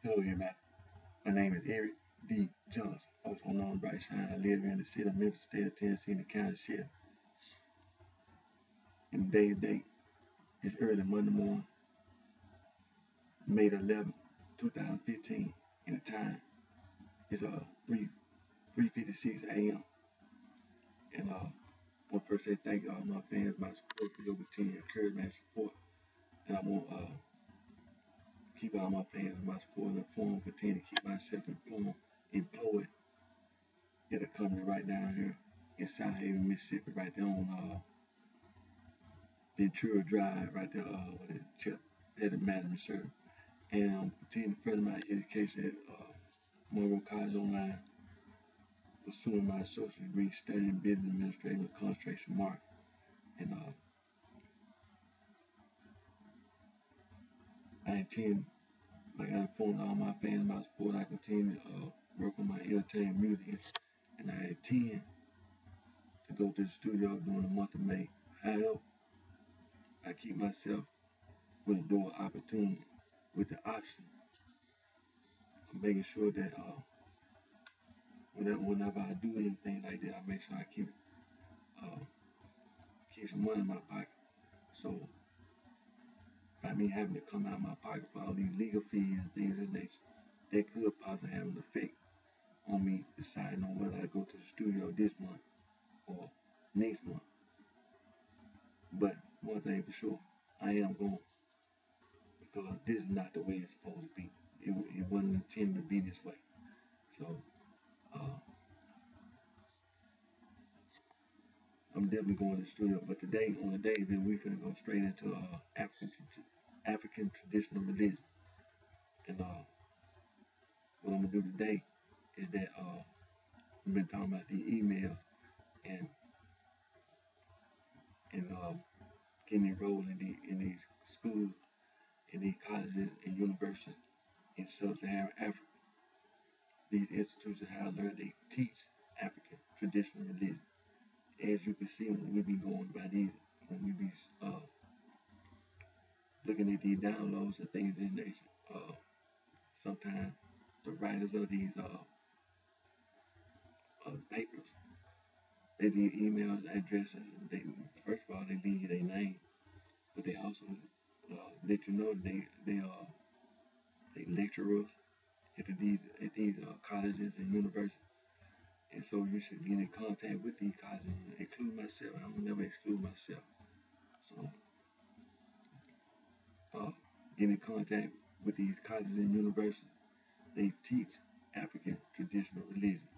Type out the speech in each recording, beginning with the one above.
Hello everybody, my name is Eric D. Johnson, also known as BrightShine. I live here in the city of Memphis, state of Tennessee, in the county sheriff. And today's date is early Monday morning, May 11, 2015, and the time is 3:56 a.m. And I want to first say thank you to all my fans, my support, for your continued encouragement and support. And I want to keep all my fans, my support informed, continue to keep myself employed at a company right down here in South Haven, Mississippi, right there on Ventura Drive, right there with Chip Petty Madam Sir. And continue to further my education at Monroe College Online, pursuing my associate degree, studying business administration with concentration marketing. And I intend, like I informed all my fans, my support, I continue to work on my entertainment music, and I intend to go to the studio during the month of May. However, I keep myself with a door opportunity, with the option of making sure that whenever I do anything like that, I make sure I keep some money in my pocket. So by me having to come out of my pocket for all these legal fees and things of that nature, that could possibly have an effect on me deciding on whether I go to the studio this month or next month. But one thing for sure, I am going, because this is not the way it's supposed to be. It wasn't intended to be this way. So I'm definitely going to the studio. But today, on the day, then we finna go straight into African traditional religion. And what I'm gonna do today is that we've been talking about the email and getting enrolled in these schools, in these colleges and universities in sub-Saharan Africa. These institutions have learned they teach African traditional religion. As you can see, when we be going by these, when we be looking at these downloads and things of this nature, sometimes the writers of these papers, they leave emails, addresses. They, first of all, they leave you their name, but they also let you know they lecturers at these colleges and universities. And so you should get in contact with these colleges, include myself. I will never exclude myself. So get in contact with these colleges and universities. They teach African traditional religion.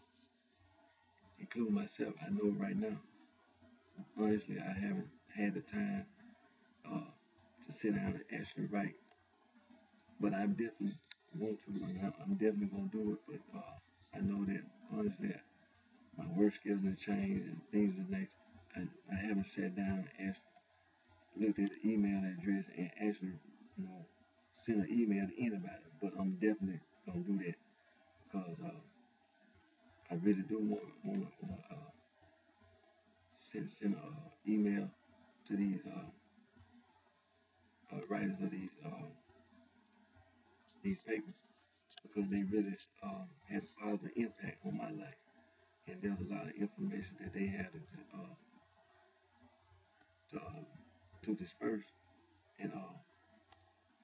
Include myself. I know right now, honestly, I haven't had the time to sit down and actually write. But I definitely want to, and I'm definitely going to do it. But I know that, honestly, my work schedule has changed and things of that nature. I haven't sat down and actually looked at the email address and actually, send an email to anybody. But I'm definitely going to do that, because I really do want to send an email to these writers of these papers, because they really had a positive impact on my life. And there's a lot of information that they had to disperse, and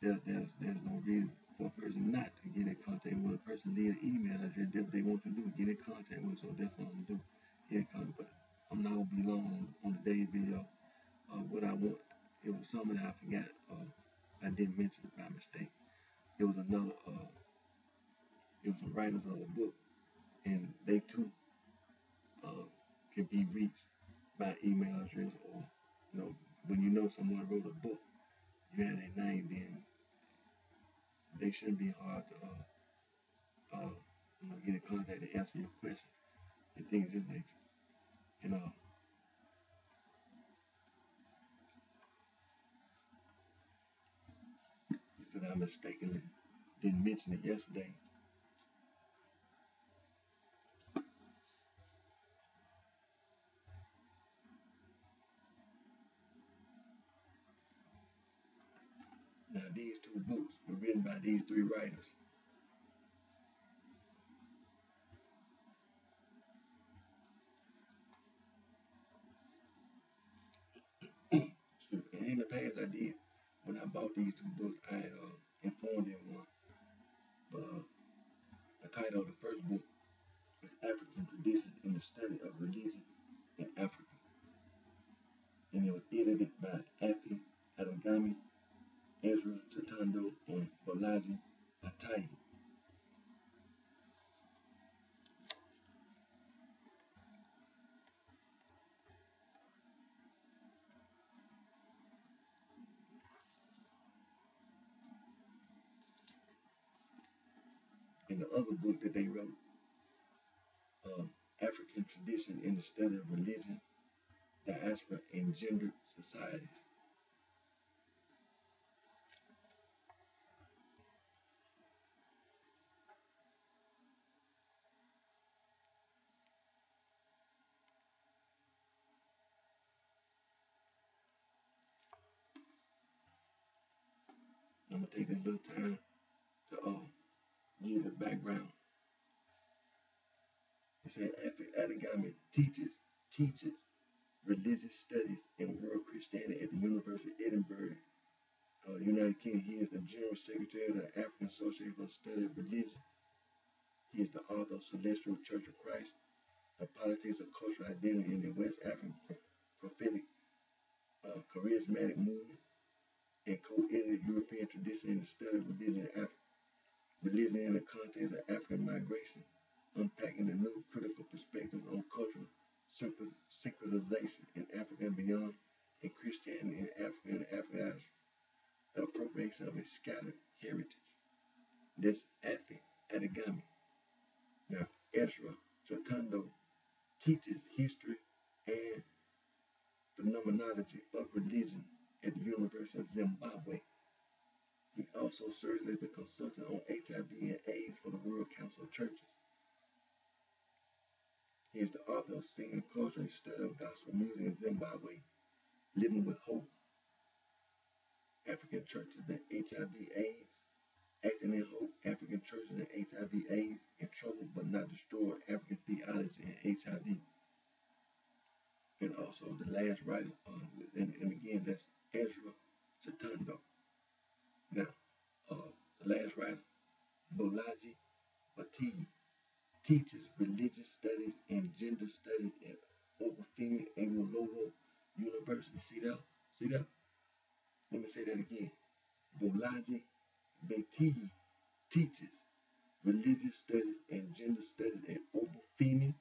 there's no reason for a person not to get in contact with a person. Leave an email address that they want you to do, get in contact with. So that's what I'm gonna do. Get in contact. But I'm not gonna be long on today's video. What I want, it was something that I forgot. I didn't mention by mistake. It was another. It was some writers of a book, and they too can be reached by email address, or when you know someone wrote a book, you have their name, then they shouldn't be hard to get in contact to answer your questions and things of that nature. And because I mistakenly didn't mention it yesterday. Now these two books were written by these three writers. the past I did. When I bought these two books, I had informed everyone. But the title of the first book is African Tradition in the Study of Religion in Africa. And it was edited by Afi Adegami, Ezra Chitando, and Bolaji Atai. And the other book that they wrote, African Tradition in the Study of Religion, Diaspora, and Gendered Societies. I'm going to take this little time to give the background. It said Afi Adegami teaches religious studies and world Christianity at the University of Edinburgh, United Kingdom. He is the General Secretary of the African Association for the Study of Religion. He is the author of Celestial Church of Christ, The Politics of Cultural Identity in the West African Prophetic Charismatic Movement, and co-edited European Tradition in the Study of Religion in the Context of African Migration, unpacking the new critical perspectives on cultural synchronization in Africa and beyond, and Christianity in Africa and Africa, the appropriation of a scattered heritage. This Afi Adegami. Now, Ezra Chitando teaches history and phenomenology of religion at the University of Zimbabwe. He also serves as the consultant on HIV and AIDS for the World Council of Churches. He is the author of Singing Culture and Study of Gospel Music in Zimbabwe, Living with Hope, African Churches and HIV/AIDS, Acting in Hope, African Churches and HIV/AIDS, In Trouble But Not Destroyed, African Theology and HIV. And also the last writer, and again, that's Ezra Chitando. Now, the last writer, Bolaji Atai, teaches religious studies and gender studies at Obafemi Awolowo University. See that? See that? Let me say that again. Bolaji Atai teaches religious studies and gender studies at Obafemi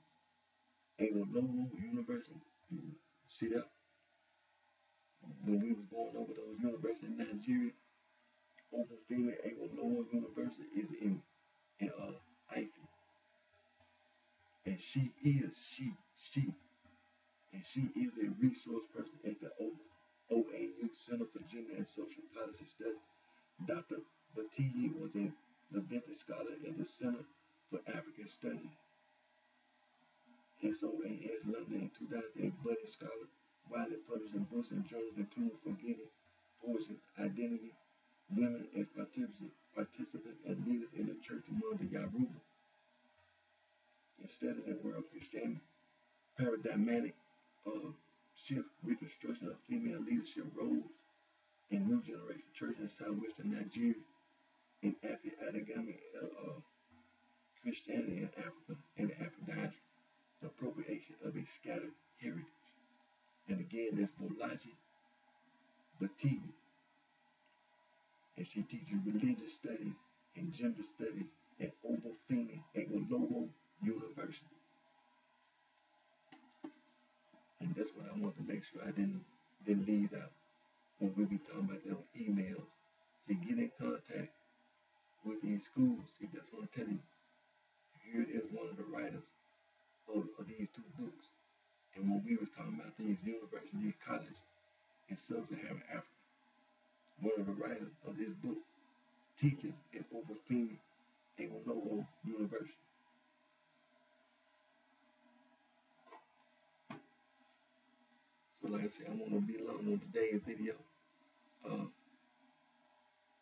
Awolowo University. See that? When we was going over those universities in Nigeria, Obafemi Awolowo University is in Ife. And she is a resource person at the OAU Center for Gender and Social Policy Studies. Dr. Atai was a Leventis Scholar at the Center for African Studies, SOAS London, in 2008, Budding Scholar, widely published in books and journals including Forgetting Fortune, Identity, Women as Participants and Leaders in the Church among the Yoruba. In Studies in World Christianity, Paradigmatic Shift, Reconstruction of Female Leadership Roles in New Generation Church in Southwestern Nigeria, in Afi Adegami, Christianity in Africa and the African diaspora, the appropriation of a scattered heritage. And again, there's Bolaji Atai, and she teaches religious studies and gender studies at Obafemi Awolowo University. And that's what I want to make sure I didn't leave out when we be talking about them emails. See, get in contact with these schools. See, that's what I'm telling you. Here it is, one of the writers of these two books. And when we was talking about these universities, these colleges in sub-Saharan Africa, one of the writers of this book teaches at Obafemi Awolowo University. So like I said, I want to be long on today's video.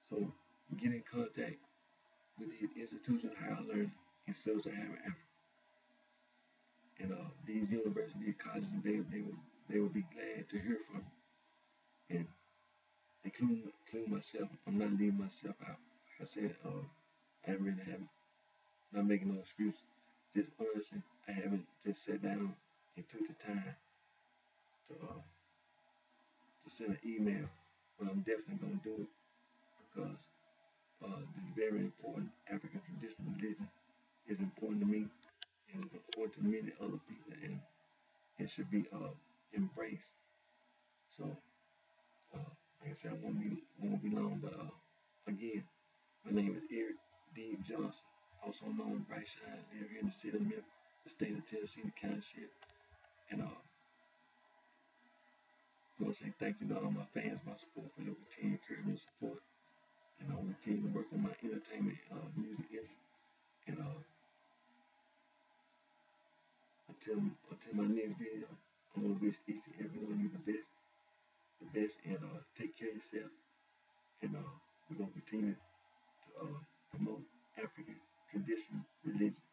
So get in contact with these institutions, higher learning in sub-Saharan Africa. And these universities, colleges, they will be glad to hear from you. And including myself. I'm not leaving myself out. Like I said, I really haven't, not making no excuse. Just honestly, I haven't just sat down and took the time to send an email, but I'm definitely gonna do it because this is very important. African traditional religion is important to me, and it's important to many other people, and it should be embraced. So, like I said, I won't be long, but again, my name is Eric D. Johnson, also known as BrightShine. Live here in the city of Memphis, the state of Tennessee, the county shit. And I want to say thank you to all my fans, my support for your continued encouragement and support. And I will continue to work on my entertainment music industry. And until my next video, I want to wish each and every one of you the best, and take care of yourself. And we're gonna continue to promote African traditional religion.